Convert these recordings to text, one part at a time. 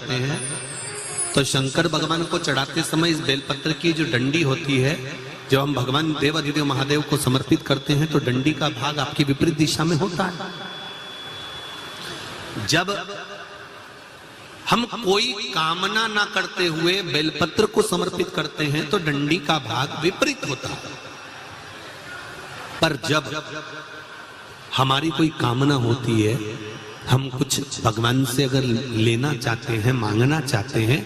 चढ़ाते हैं तो शंकर भगवान को चढ़ाते समय इस बेलपत्र की जो डंडी होती है, जब हम भगवान देवाधिदेव महादेव को समर्पित करते हैं तो डंडी का भाग आपकी विपरीत दिशा में होता है। जब हम कोई कामना ना करते हुए बेलपत्र को समर्पित करते हैं तो डंडी का भाग विपरीत होता है। पर जब हमारी कोई कामना होती है, हम कुछ भगवान से अगर लेना चाहते हैं, मांगना चाहते हैं,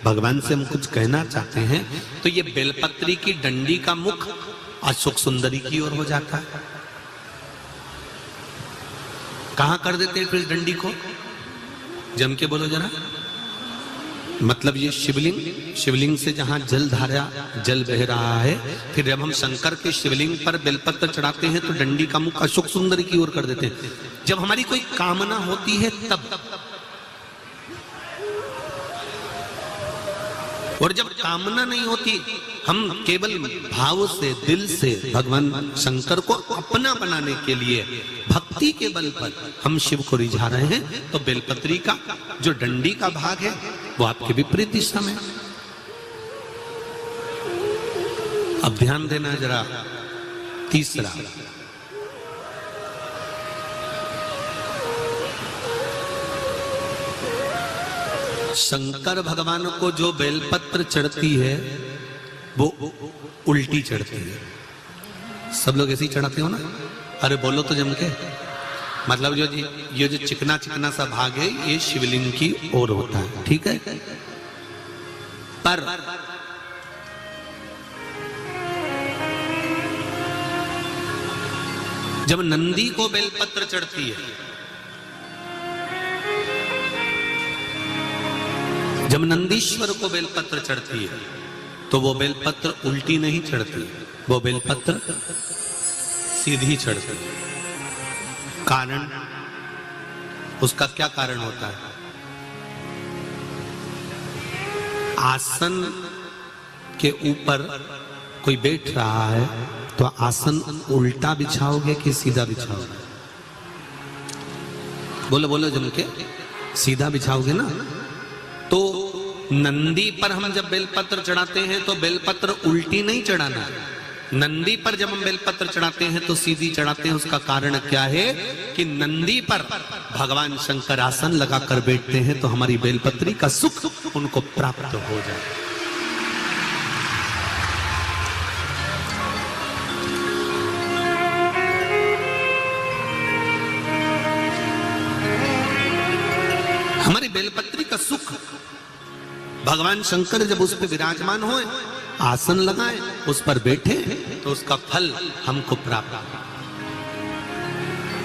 भगवान से हम कुछ कहना चाहते हैं, तो ये बेलपत्री की डंडी का मुख अशोक सुंदरी की ओर हो जाता है। कहां कर देते हैं फिर इस डंडी को? जम के बोलो जरा। मतलब ये शिवलिंग से जहां जल बह रहा है, फिर जब हम शंकर के शिवलिंग पर बेलपत्र चढ़ाते हैं तो डंडी का मुख अशोक सुंदरी की ओर कर देते हैं। जब हमारी कोई कामना होती है तब, और जब कामना नहीं होती, हम केवल भाव से, दिल से भगवान शंकर को अपना बनाने के लिए भक्ति के बल पर हम शिव को रिझा रहे हैं, तो बेलपत्री का जो डंडी का भाग है वो आपके विपरीत दिशा में। अब ध्यान देना जरा। तीसरा, शंकर भगवान को जो बेलपत्र चढ़ती है वो उल्टी चढ़ती है। सब लोग ऐसे ही चढ़ाते हो ना? अरे बोलो तो जम के। मतलब ये जो चिकना चिकना सा भाग है ये शिवलिंग की ओर होता है, ठीक है? पर जब नंदी को बेलपत्र चढ़ती है, जब नंदीश्वर को बेलपत्र चढ़ती है, तो वो बेलपत्र उल्टी नहीं चढ़ती, वो बेलपत्र सीधी चढ़ती है। कारण, उसका क्या कारण होता है? आसन के ऊपर कोई बैठ रहा है तो आसन उल्टा बिछाओगे कि सीधा बिछाओगे? बोलो बोलो जम के। सीधा बिछाओगे ना? तो नंदी पर हम जब बेलपत्र चढ़ाते हैं तो बेलपत्र उल्टी नहीं चढ़ाना। नंदी पर जब हम बेलपत्र चढ़ाते हैं तो सीधी चढ़ाते हैं। उसका कारण क्या है कि नंदी पर भगवान शंकर आसन लगाकर बैठते हैं तो हमारी बेलपत्री का सुख उनको प्राप्त हो जाए। हमारी बेलपत्री का सुख भगवान शंकर जब उस पर विराजमान होए, आसन लगाए, उस पर बैठे, तो उसका फल हमको प्राप्त,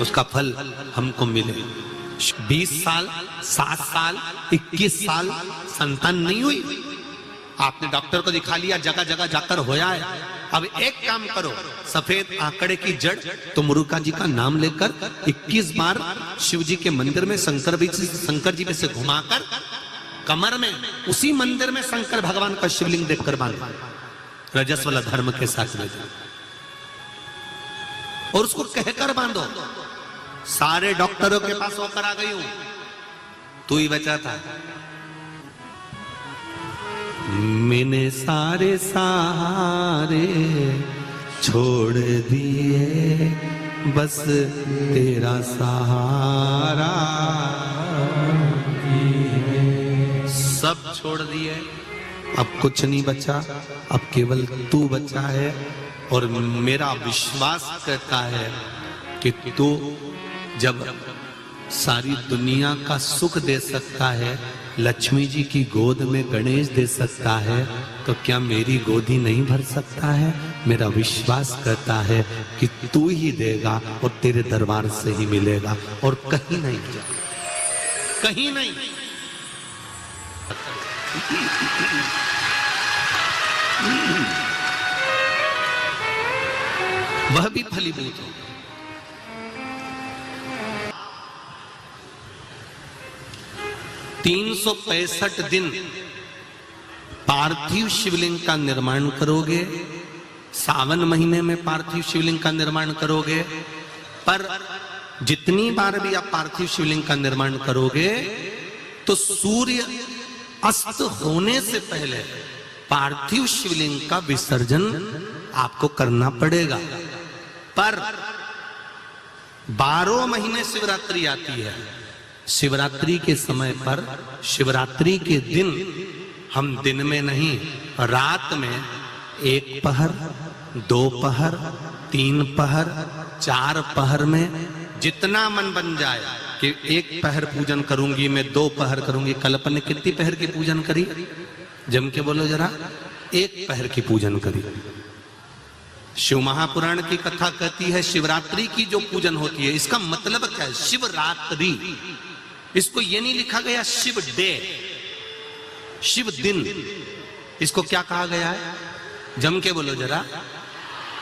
उसका फल हमको मिले। 20 साल, 7 साल, 21 साल संतान नहीं हुई, आपने डॉक्टर को दिखा लिया, जगह जगह जाकर होया है। अब एक काम करो, सफेद आंकड़े की जड़ तो मुरुका जी का नाम लेकर 21 बार शिव जी के मंदिर में शंकर जी में से घुमाकर कमर में उसी मंदिर में शंकर भगवान का शिवलिंग देखकर बांधो, रजस्वला धर्म के साथ में, और उसको कहकर बांधो, सारे डॉक्टरों के पास होकर आ गई हूं, तू ही बचा था। मैंने सारे सहारे छोड़ दिए, बस तेरा सहारा सब छोड़ दिए, अब कुछ नहीं बचा, अब केवल तू बचा है। और मेरा विश्वास कहता है कि तू जब सारी दुनिया का सुख दे सकता है, लक्ष्मी जी की गोद में गणेश दे सकता है, तो क्या मेरी गोदी नहीं भर सकता है? मेरा विश्वास कहता है कि तू ही देगा और तेरे दरबार से ही मिलेगा और कहीं नहीं, कहीं नहीं। वह भी फलीभूत हो। तीन 365 दिन पार्थिव शिवलिंग का निर्माण करोगे, सावन महीने में पार्थिव शिवलिंग का निर्माण करोगे, पर जितनी बार भी आप पार्थिव शिवलिंग का निर्माण करोगे तो सूर्य अस्त होने से पहले पार्थिव शिवलिंग का विसर्जन आपको करना पड़ेगा। पर 12 महीने शिवरात्रि आती है। शिवरात्रि के समय पर, शिवरात्रि के दिन हम दिन में नहीं, रात में 1 पहर, 2 पहर, 3 पहर, 4 पहर में जितना मन बन जाए कि 1 पहर पूजन करूंगी मैं, 2 पहर करूंगी। कल अपन ने कितनी पहर की पूजन करी? जम के बोलो जरा। 1 पहर की पूजन करी। शिव महापुराण की कथा कहती है शिवरात्रि की जो पूजन होती है, इसका मतलब क्या है? शिवरात्रि, इसको ये नहीं लिखा गया शिव डे, शिव दिन। इसको क्या कहा गया है? जम के बोलो जरा।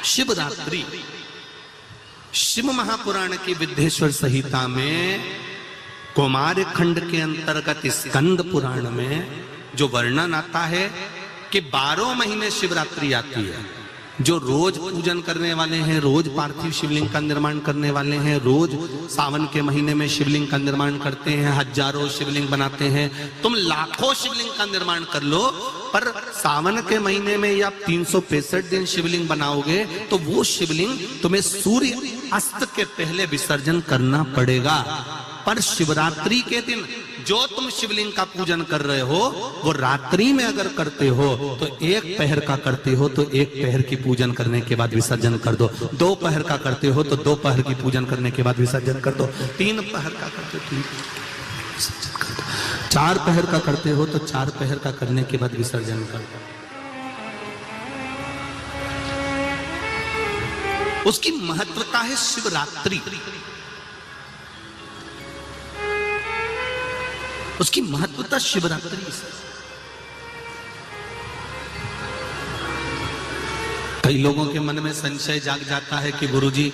शिवरात्रि। शिव महापुराण की विद्येश्वर संहिता में कौमार खंड के अंतर्गत स्कंद पुराण में जो वर्णन आता है कि 12 महीने शिवरात्रि आती है। जो रोज पूजन करने वाले हैं, रोज पार्थिव शिवलिंग का निर्माण करने वाले हैं, रोज सावन के महीने में शिवलिंग का निर्माण करते हैं, हजारों शिवलिंग बनाते हैं। तुम लाखों शिवलिंग का निर्माण कर लो, पर सावन के महीने में या 365 दिन शिवलिंग बनाओगे तो वो शिवलिंग तुम्हें सूर्य अस्त के पहले विसर्जन करना पड़ेगा। पर शिवरात्रि के दिन जो तुम शिवलिंग का पूजन कर रहे हो, वो रात्रि में अगर करते हो तो 1 पहर का करते हो तो 1 पहर की पूजन करने के बाद विसर्जन कर दो। 2 पहर का करते हो तो 2 पहर की पूजन करने के बाद विसर्जन कर दो। 3 पहर का करते हो तो विसर्जन कर दो। 4 पहर का करते हो तो 4 पहर का करने के बाद विसर्जन कर दो। उसकी महत्वता है शिवरात्रि, उसकी महत्वता शिवरात्रि। कई लोगों के मन में संशय जाग जाता है कि गुरुजी,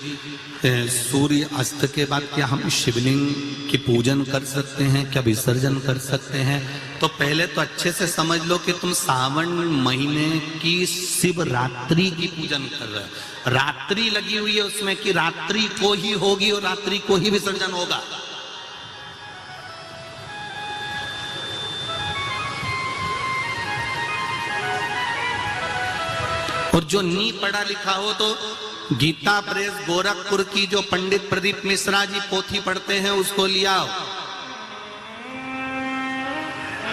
सूर्य अस्त के बाद क्या हम शिवलिंग की पूजन कर सकते हैं, क्या विसर्जन कर सकते हैं? तो पहले तो अच्छे से समझ लो कि तुम सावन महीने की शिवरात्रि की पूजन कर रहे हो। रात्रि लगी हुई है उसमें कि रात्रि को ही होगी और रात्रि को ही विसर्जन होगा। और जो नी पढ़ा लिखा हो तो गीता प्रेस गोरखपुर की जो पंडित प्रदीप मिश्रा जी पोथी पढ़ते हैं उसको लिया,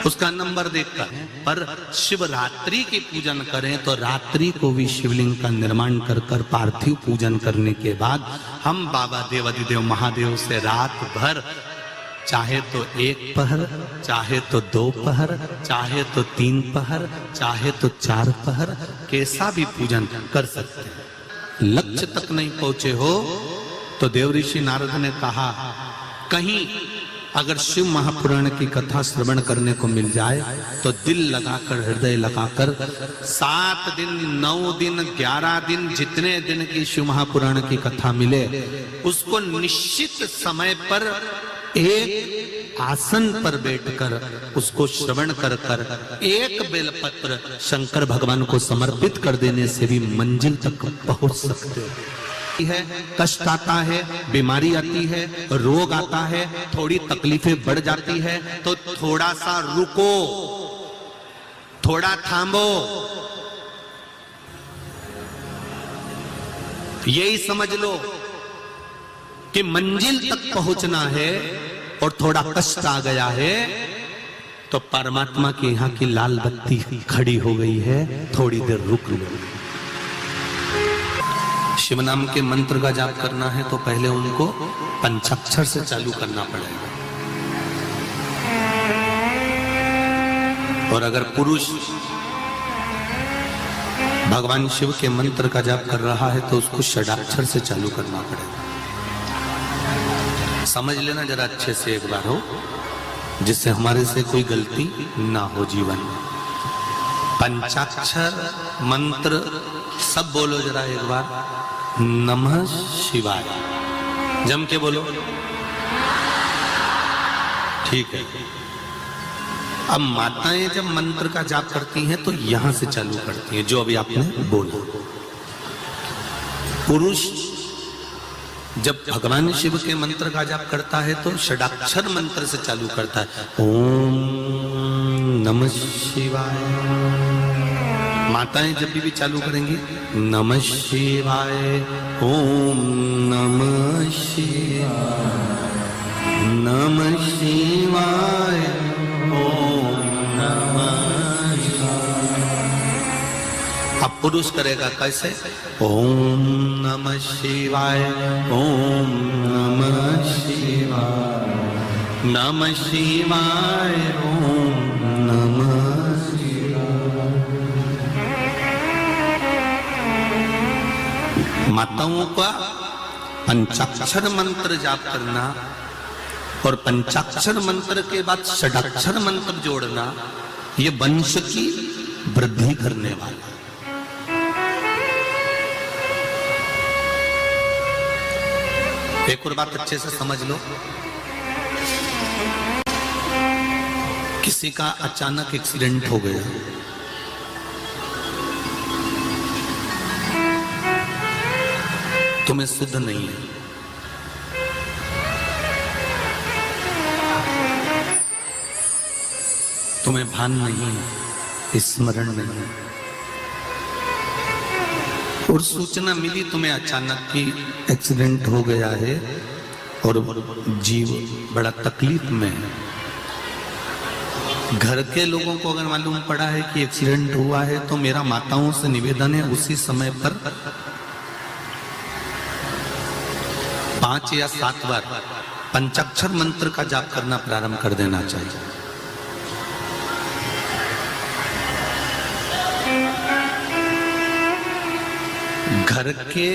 उसका नंबर देखकर। पर शिवरात्रि की पूजन करें तो रात्रि को भी शिवलिंग का निर्माण कर कर पार्थिव पूजन करने के बाद हम बाबा देवाधिदेव महादेव से रात भर, चाहे तो 1 पहर, चाहे तो 2 पहर, चाहे तो 3 पहर, चाहे तो 4 पहर, कैसा भी पूजन कर सकते हैं। लक्ष्य तक नहीं पहुंचे हो तो देवऋषि नारद ने कहा, कहीं अगर शिव महापुराण की कथा श्रवण करने को मिल जाए तो दिल लगाकर, हृदय लगाकर 7 दिन, 9 दिन, 11 दिन, जितने दिन की शिव महापुराण की कथा मिले, उसको निश्चित समय पर एक आसन पर बैठकर उसको श्रवण कर कर 1 बेलपत्र शंकर भगवान को समर्पित कर देने से भी मंजिल तक पहुंच सकते है। कष्ट आता है, बीमारी आती है, रोग आता है, थोड़ी तकलीफें बढ़ जाती है तो थोड़ा सा रुको, थोड़ा थामो। यही समझ लो कि मंजिल तक पहुंचना है और थोड़ा कष्ट आ गया है तो परमात्मा के यहाँ की लाल बत्ती खड़ी हो गई है, थोड़ी देर रुक लो। शिव नाम के मंत्र का जाप करना है तो पहले उनको पंचाक्षर से चालू करना पड़ेगा। और अगर पुरुष भगवान शिव के मंत्र का जाप कर रहा है तो उसको षडाक्षर से चालू करना पड़ेगा। समझ लेना जरा अच्छे से एक बार हो, जिससे हमारे से कोई गलती ना हो जीवन में। पंचाक्षर मंत्र सब बोलो जरा एक बार। नमः शिवाय, जम के बोलो। ठीक है। अब माताएं जब मंत्र का जाप करती हैं तो यहां से चालू करती हैं, जो अभी आपने बोला। पुरुष जब भगवान शिव के मंत्र का जाप करता है तो षडाक्षर मंत्र से चालू करता है। ओम नमः शिवाय। माताएं जब भी चालू करेंगी नमः शिवाय, ओम नमः शिवाय, नमः शिवाय, ओम नमः शिवाय। अब पुरुष करेगा कैसे? ओम नमः शिवाय, ओम नमः शिवाय, नमः शिवाय, ओम नमः शिवाय। माताओं का पंचाक्षर मंत्र जाप करना और पंचाक्षर मंत्र के बाद षडाक्षर मंत्र जोड़ना, ये वंश की वृद्धि करने वाला। एक और बात अच्छे से समझ लो, किसी का अचानक एक्सीडेंट हो गया, तुम्हें शुद्ध नहीं है, तुम्हें भान नहीं है, स्मरण नहीं है, और सूचना मिली तुम्हें अचानक कि एक्सीडेंट हो गया है और जीव बड़ा तकलीफ में है। घर के लोगों को अगर मालूम पड़ा है कि एक्सीडेंट हुआ है, तो मेरा माताओं से निवेदन है उसी समय पर 5 या 7 बार पंचाक्षर मंत्र का जाप करना प्रारंभ कर देना चाहिए। घर के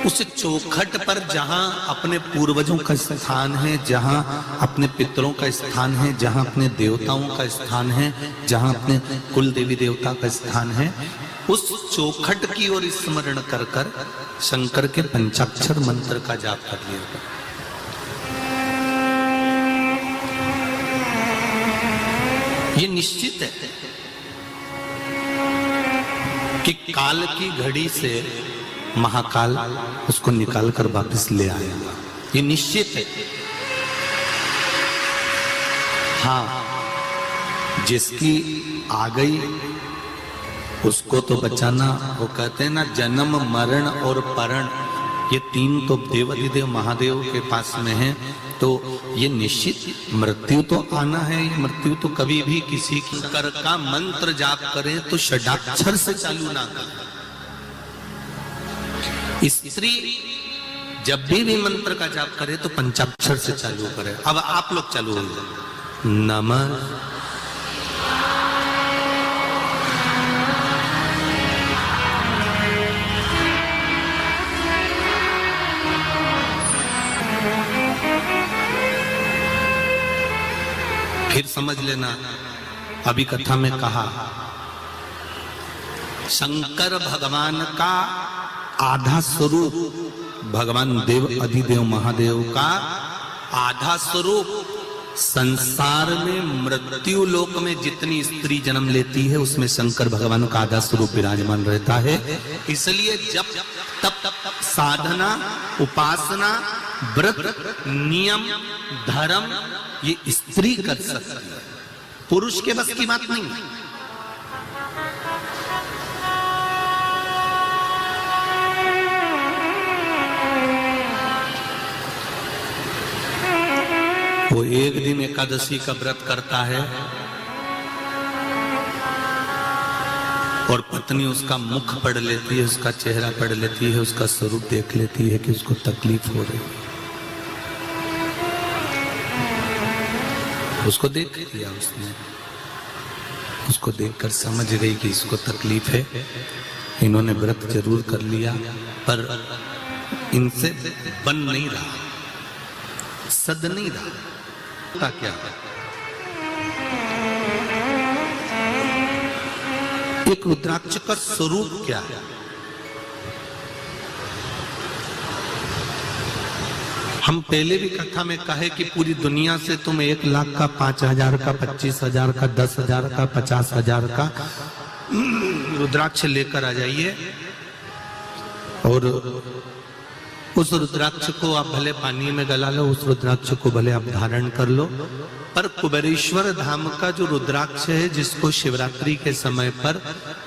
उस चौखट पर जहां अपने पूर्वजों का स्थान है, जहां अपने पितरों का स्थान है, जहां अपने देवताओं का स्थान है, जहां अपने कुल देवी देवता का स्थान है, उस चौखट की ओर स्मरण कर कर शंकर के पंचाक्षर मंत्र का जाप कर लिया। ये निश्चित है कि काल की घड़ी से महाकाल उसको निकाल कर वापस ले आएगा, ये निश्चित है। हाँ, जिसकी आ गई उसको तो बचाना, वो कहते हैं ना, जन्म मरण और परण, ये 3 तो देवाधिदेव महादेव के पास में है। तो ये निश्चित मृत्यु तो आना है। ये मृत्यु तो कभी भी किसी कर का मंत्र जाप करे तो षडाक्षर से चालू ना करे। स्त्री जब भी मंत्र का जाप करे तो पंचाक्षर से चालू करे। अब आप लोग चालू हो जाए, नमः फिर समझ लेना, अभी कथा में कहा शंकर भगवान का आधा स्वरूप, भगवान देव अधिदेव महादेव का आधा स्वरूप संसार में मृत्यु लोक में जितनी स्त्री जन्म लेती है उसमें शंकर भगवान का आधा स्वरूप विराजमान रहता है। इसलिए जब तब साधना, उपासना, व्रत, नियम, धर्म ये स्त्री कर सकती है, पुरुष के बस की बात नहीं। वो एक दिन एकादशी का व्रत करता है और पत्नी उसका मुख पढ़ लेती है, उसका चेहरा पढ़ लेती है, उसका स्वरूप देख लेती है कि उसको तकलीफ हो रही है। उसको देख लिया उसने, उसको देखकर समझ गई कि इसको तकलीफ है। इन्होंने व्रत जरूर कर लिया पर इनसे बन नहीं रहा, सद नहीं रहा। क्या एक रुद्राक्ष का स्वरूप क्या है? हम पहले भी कथा में कहे कि पूरी दुनिया से तुम 1 लाख का, 5,000 का, 25,000 का, 10,000 का, 50,000 का रुद्राक्ष लेकर आ जाइए और उस रुद्राक्ष को आप भले पानी में गला लो, उस रुद्राक्ष को भले आप धारण कर लो, पर कुबेरेश्वर धाम का जो रुद्राक्ष है, जिसको शिवरात्रि के समय पर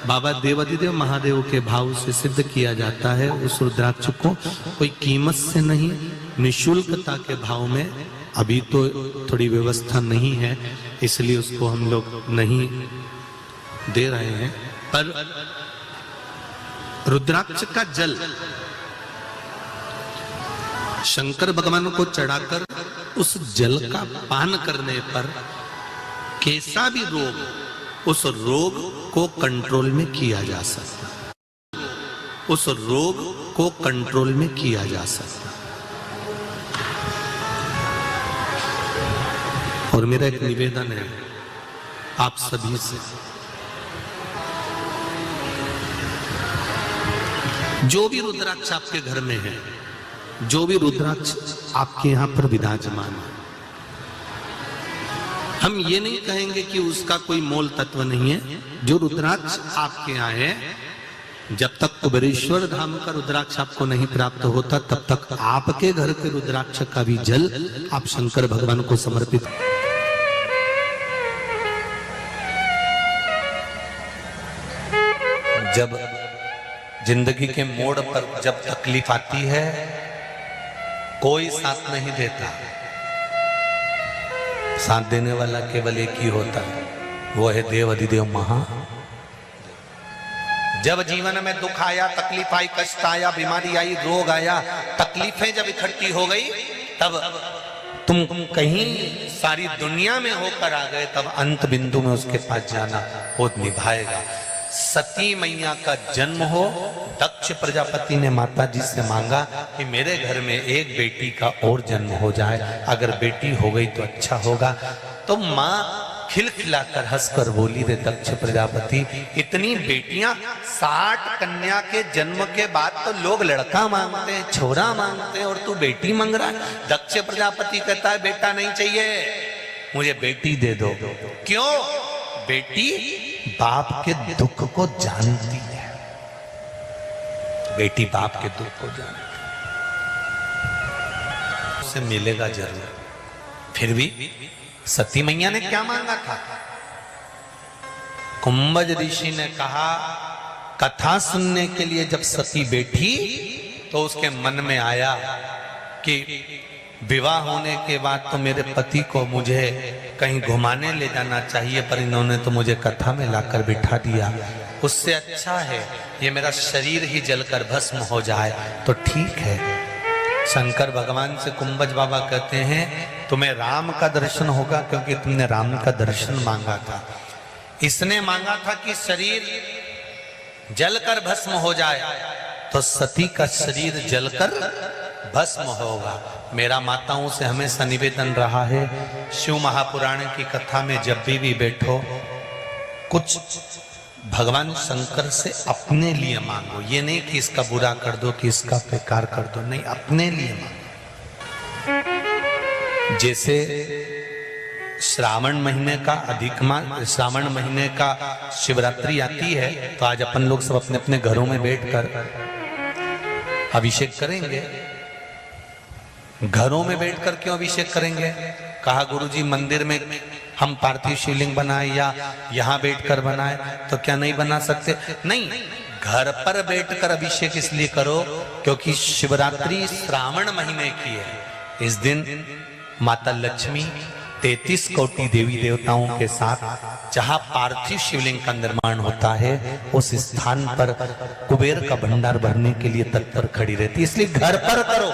बाबा देवाधिदेव महादेव के भाव से सिद्ध किया जाता है, उस रुद्राक्ष को कोई कीमत से नहीं, निशुल्कता के भाव में, अभी तो थोड़ी व्यवस्था नहीं है इसलिए उसको हम लोग नहीं दे रहे हैं, पर रुद्राक्ष का जल शंकर भगवान को चढ़ाकर उस जल का पान करने पर कैसा भी रोग, उस रोग को कंट्रोल में किया जा सकता, उस रोग को कंट्रोल में किया जा सकता। और मेरा एक निवेदन है आप सभी से, जो भी रुद्राक्ष आपके घर में है, जो भी रुद्राक्ष आपके यहां पर विराजमान है, हम ये नहीं कहेंगे कि उसका कोई मोल तत्व नहीं है। जो रुद्राक्ष आपके यहाँ है, जब तक कुबेरेश्वर धाम का रुद्राक्ष आपको नहीं प्राप्त होता, तब तक आपके घर के रुद्राक्ष का भी जल आप शंकर भगवान को समर्पित। जब जिंदगी के मोड़ पर जब तकलीफ आती है, कोई साथ नहीं देता, साथ देने वाला केवल एक ही होता है, वो है देवाधिदेव महादेव। जब जीवन में दुख आया, तकलीफ आई, कष्ट आया, बीमारी आई, रोग आया, तकलीफें जब इकट्ठी हो गई, तब तुम कहीं सारी दुनिया में होकर आ गए, तब अंत बिंदु में उसके पास जाना वो निभाएगा। सती मैया का जन्म हो, दक्ष प्रजापति ने माता जी से मांगा कि मेरे घर में एक बेटी का और जन्म हो जाए, अगर बेटी हो गई तो अच्छा होगा। तो माँ खिलखिलाकर हंसकर बोली, रे दक्ष प्रजापति, इतनी बेटियां, 60 कन्या के जन्म के बाद तो लोग लड़का मांगते हैं, छोरा मांगते हैं, और तू बेटी मांग रहा है। दक्ष प्रजापति कहता है बेटा नहीं चाहिए, मुझे बेटी दे दो। क्यों? बेटी बाप के दुख को जानती है, बेटी बाप के दुख को जानती है, उसे मिलेगा जरूर। फिर भी सती मैया ने क्या मांगा था? कुंभज ऋषि ने कहा, कथा सुनने के लिए जब सती बैठी तो उसके मन में आया कि विवाह होने के बाद तो मेरे पति को मुझे कहीं घुमाने ले जाना चाहिए, पर इन्होंने तो मुझे कथा में लाकर बिठा दिया। उससे अच्छा है ये मेरा शरीर ही जलकर भस्म हो जाए तो ठीक है। शंकर भगवान से कुंभज बाबा कहते हैं, तुम्हें राम का दर्शन होगा, क्योंकि तुमने राम का दर्शन मांगा था। इसने मांगा था कि शरीर जलकर भस्म हो जाए, तो सती का शरीर जलकर भस्म होगा। मेरा माताओं से हमेशा निवेदन रहा है, शिव महापुराण की कथा में जब भी बैठो, कुछ भगवान शंकर से अपने लिए मांगो। ये नहीं कि इसका बुरा कर दो, कि इसका बेकार कर दो, नहीं, अपने लिए मांगो। जैसे श्रावण महीने का अधिक मास, श्रावण महीने का शिवरात्रि आती है, तो आज अपन लोग सब अपने अपने घरों में बैठकर अभिषेक करेंगे। घरों में बैठकर क्यों अभिषेक करेंगे? कहा गुरुजी मंदिर में हम पार्थिव शिवलिंग बनाए या यहाँ बैठकर बनाए, तो क्या नहीं बना सकते? नहीं, घर पर बैठकर अभिषेक इसलिए करो क्योंकि शिवरात्रि श्रावण महीने की है। इस दिन माता लक्ष्मी 33 कोटि देवी देवताओं के साथ जहां पार्थिव शिवलिंग का निर्माण होता है, उस स्थान पर कुबेर का भंडार भरने के लिए तत्पर खड़ी रहती, इसलिए घर पर करो।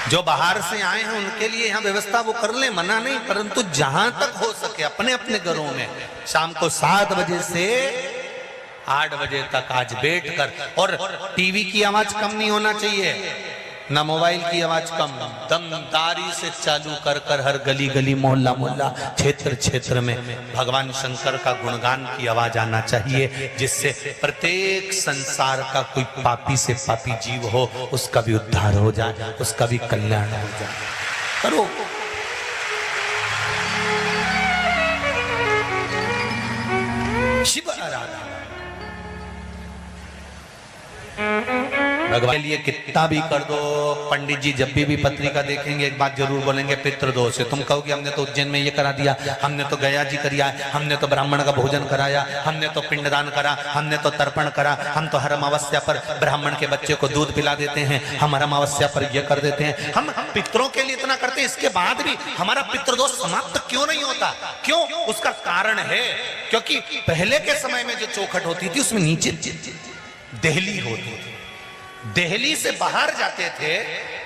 जो बाहर से आए हैं उनके लिए यहाँ व्यवस्था वो कर ले, मना नहीं, परंतु जहां तक हो सके अपने अपने घरों में शाम को 7 बजे से 8 बजे तक आज बैठकर, और टीवी की आवाज कम नहीं होना चाहिए, ना मोबाइल की आवाज कम, दमदारी से चालू कर कर हर गली गली, मोहल्ला मोहल्ला, क्षेत्र क्षेत्र में भगवान शंकर का गुणगान की आवाज आना चाहिए, जिससे प्रत्येक संसार का कोई पापी से पापी जीव हो उसका भी उद्धार हो जाए, उसका भी कल्याण हो जाए। करो। शिव आराधना। भगवान के लिए कितना भी कर दो। पंडित जी जब भी पत्रिका देखेंगे एक बात जरूर बोलेंगे, पितृदोष है। तुम कहोगे हमने तो उज्जैन में ये करा दिया, हमने तो गया जी करिया, हमने तो ब्राह्मण का भोजन कराया, हमने तो पिंडदान करा, हमने तो तर्पण करा, हम तो हर अमावस्या पर ब्राह्मण के बच्चे को दूध पिला देते हैं, हम हर अमावस्या पर यह कर देते हैं, हम पितरों के लिए इतना करते हैं, इसके बाद भी हमारा पितृदोष समाप्त क्यों नहीं होता? क्यों? उसका कारण है क्योंकि पहले के समय में जो चौखट होती थी उसमें नीचे देहली होती थी। देहली से बाहर जाते थे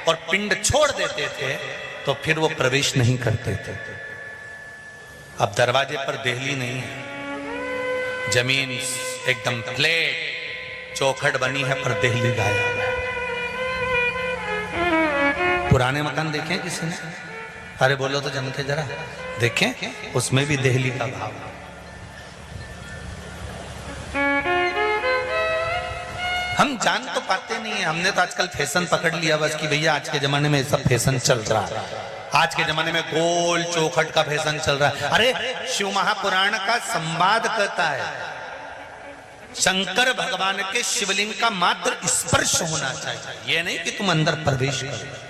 और पिंड छोड़ देते थे तो फिर वो प्रवेश नहीं करते थे। अब दरवाजे पर देहली नहीं है, जमीन एकदम फ्लैट चौखट बनी है पर देहली गायब है। पुराने मकान देखें किसी ने? अरे बोलो तो जनते जरा, देखें उसमें भी देहली का भाव। हम जान तो पाते नहीं है, हमने तो आजकल फैशन पकड़ लिया बस कि भैया आज के जमाने में सब फैशन चल रहा है, आज के जमाने में गोल चौखट का फैशन चल रहा है। अरे शिव महापुराण का संवाद कहता है शंकर भगवान के शिवलिंग का मात्र स्पर्श होना चाहिए, ये नहीं कि तुम अंदर प्रवेश करो।